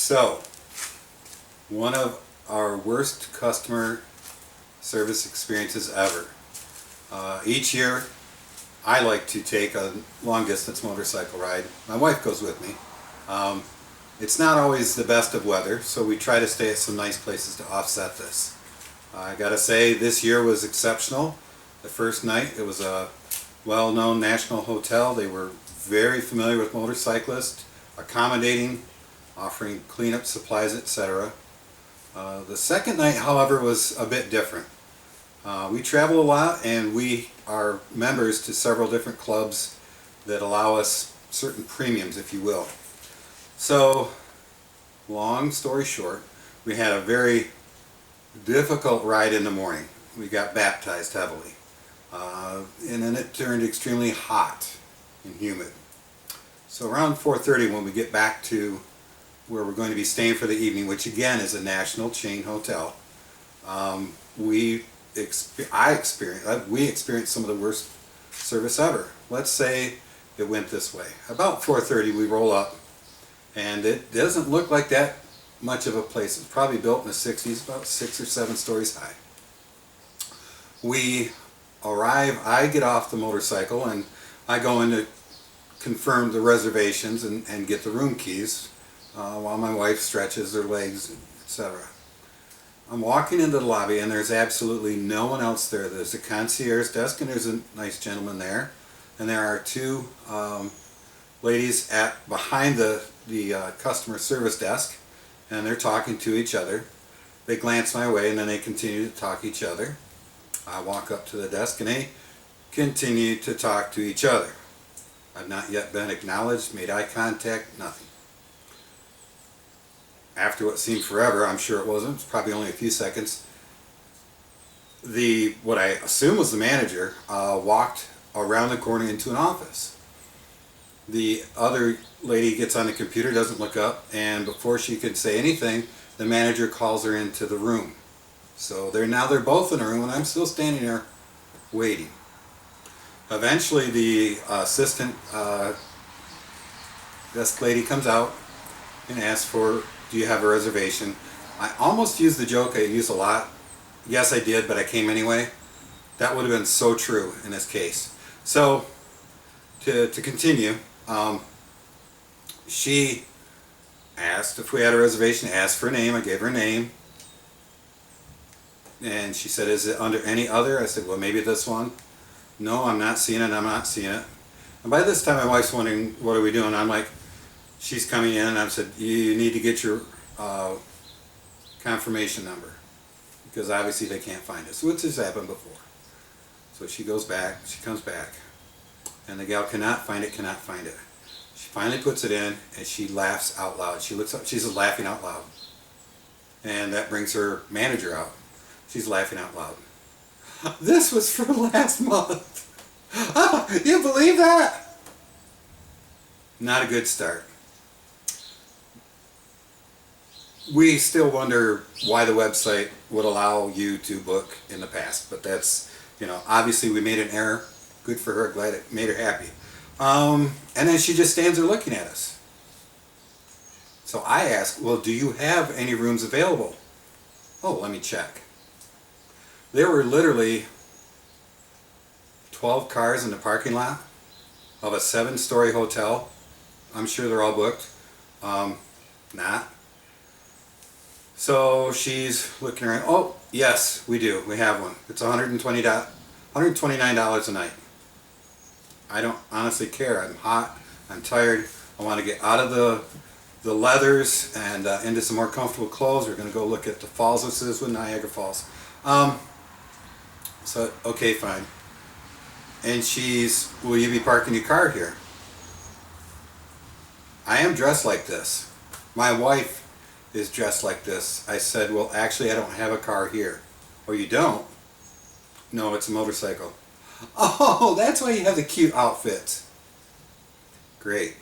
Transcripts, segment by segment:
So, one of our worst customer service experiences ever. Each year, I like to take a long distance motorcycle ride. My wife goes with me. It's not always the best of weather, so we try to stay at some nice places to offset this. I gotta say, this year was exceptional. The first night, it was a well-known national hotel. They were very familiar with motorcyclists, accommodating, offering cleanup supplies, etc. The second night, however, was a bit different. We travel a lot, and we are members to several different clubs that allow us certain premiums, if you will. So, long story short, we had a very difficult ride in the morning. We got baptized heavily. And then it turned extremely hot and humid. So around 4:30, when we get back to where we're going to be staying for the evening, which again is a national chain hotel, we experienced some of the worst service ever. Let's say it went this way. About 4:30 we roll up, and it doesn't look like that much of a place. It's probably built in the 60s, about 6 or 7 stories high. We arrive, I get off the motorcycle and I go in to confirm the reservations and get the room keys while my wife stretches her legs, etc. I'm walking into the lobby and there's absolutely no one else there. There's a concierge desk and there's a nice gentleman there, and there are two ladies behind the customer service desk, and they're talking to each other. They glance my way and then they continue to talk to each other. I walk up to the desk and they continue to talk to each other. I've not yet been acknowledged, made eye contact, nothing. After what seemed forever, I'm sure it wasn't, it's probably only a few seconds, what I assume was the manager walked around the corner into an office. The other lady gets on the computer, doesn't look up, and before she could say anything, the manager calls her into the room. So they're both in a room, and I'm still standing there waiting. Eventually the assistant desk lady comes out and asks for, do you have a reservation? I almost used the joke I use a lot. Yes, I did, but I came anyway. That would have been so true in this case. So to continue, she asked if we had a reservation, asked for a name. I gave her a name. And she said, is it under any other? I said, well, maybe this one. No, I'm not seeing it, I'm not seeing it. And by this time my wife's wondering, what are we doing? I'm like, she's coming in, and I said, you need to get your confirmation number, because obviously they can't find it. So it's just happened before. So she goes back, she comes back, and the gal cannot find it. She finally puts it in, and she laughs out loud. She looks up, she's laughing out loud. And that brings her manager out. She's laughing out loud. This was for last month. You believe that? Not a good start. We still wonder why the website would allow you to book in the past, but that's, obviously we made an error. Good for her, glad it made her happy. And then she just stands there looking at us. So I ask, well, do you have any rooms available? Oh, let me check. There were literally 12 cars in the parking lot of a 7-story hotel. I'm sure they're all booked. Not. So she's looking around. Oh, yes, we do. We have one. It's $129 a night. I don't honestly care. I'm hot. I'm tired. I want to get out of the leathers and into some more comfortable clothes. We're going to go look at the falls. This is with Niagara Falls. So, okay, fine. And she's, will you be parking your car here? I am dressed like this. My wife is dressed like this. I said, well, actually, I don't have a car here. Oh, you don't? No, it's a motorcycle. Oh, that's why you have the cute outfits. Great.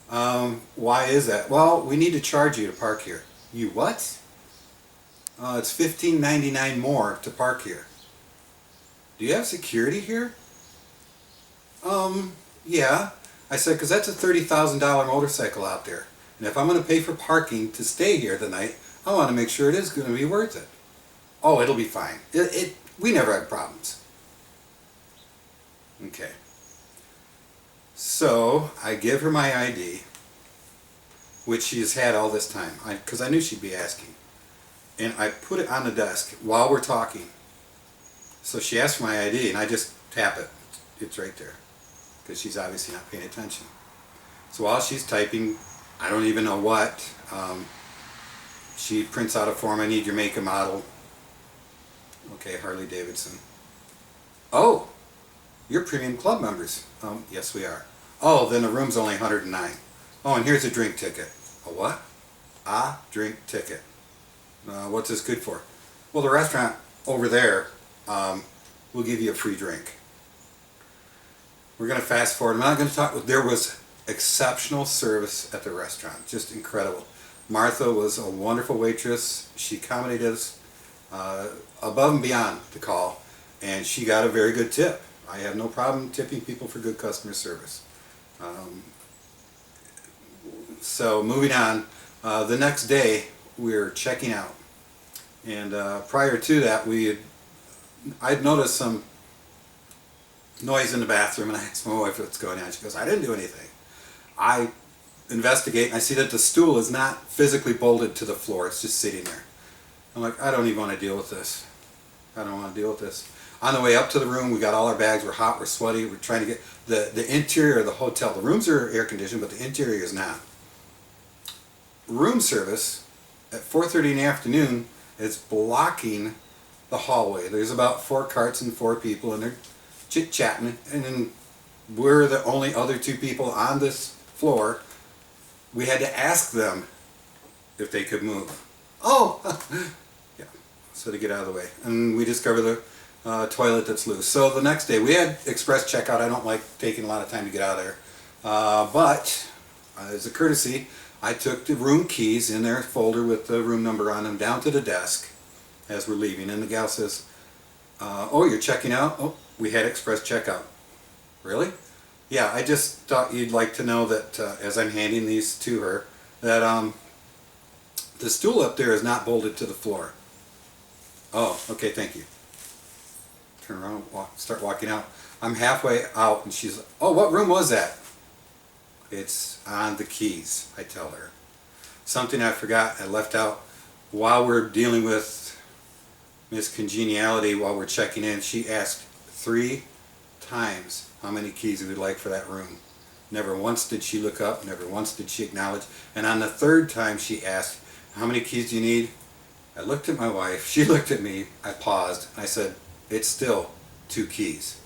Why is that? Well, we need to charge you to park here. You what? It's $15.99 more to park here. Do you have security here? Yeah. I said, because that's a $30,000 motorcycle out there. And if I'm going to pay for parking to stay here the night, I want to make sure it is going to be worth it. Oh, it'll be fine. We never had problems. Okay. So I give her my ID, which she's had all this time, because I knew she'd be asking. And I put it on the desk while we're talking. So she asked for my ID, and I just tap it. It's right there, because she's obviously not paying attention. So while she's typing, I don't even know what, she prints out a form. I need your make and model. Okay, Harley Davidson. Oh, you're premium club members. Yes, we are. Oh, then the room's only 109. Oh, and here's a drink ticket. A what? A drink ticket. What's this good for? Well, the restaurant over there will give you a free drink. We're going to fast forward. I'm not going to talk. There was exceptional service at the restaurant. Just incredible. Martha was a wonderful waitress. She accommodated us above and beyond the call, and she got a very good tip. I have no problem tipping people for good customer service. So moving on, the next day we were checking out, and prior to that I'd noticed some noise in the bathroom, and I asked my wife what's going on. She goes, I didn't do anything. I investigate, and I see that the stool is not physically bolted to the floor, it's just sitting there. I'm like, I don't even want to deal with this. I don't want to deal with this. On the way up to the room, we got all our bags, we're hot, we're sweaty, we're trying to get the interior of the hotel. The rooms are air conditioned, but the interior is not. Room service at 4:30 in the afternoon is blocking the hallway. There's about 4 carts and 4 people, and they're chit-chatting, and then we're the only other 2 people on this floor. We had to ask them if they could move. Oh! Yeah, so to get out of the way. And we discover the toilet that's loose. So the next day, we had express checkout. I don't like taking a lot of time to get out of there. But as a courtesy, I took the room keys in their folder with the room number on them down to the desk as we're leaving. And the gal says, oh, you're checking out? Oh, we had express checkout. Really? Yeah, I just thought you'd like to know that as I'm handing these to her, that the stool up there is not bolted to the floor. Oh, okay, thank you. Turn around, start walking out. I'm halfway out, and she's, oh, what room was that? It's on the keys, I tell her. Something I forgot, I left out while we're dealing with Miss Congeniality while we're checking in. She asked 3 times how many keys we would like for that room. Never once did she look up, never once did she acknowledge. And on the 3rd time she asked, how many keys do you need? I looked at my wife, she looked at me, I paused, and I said, it's still 2 keys.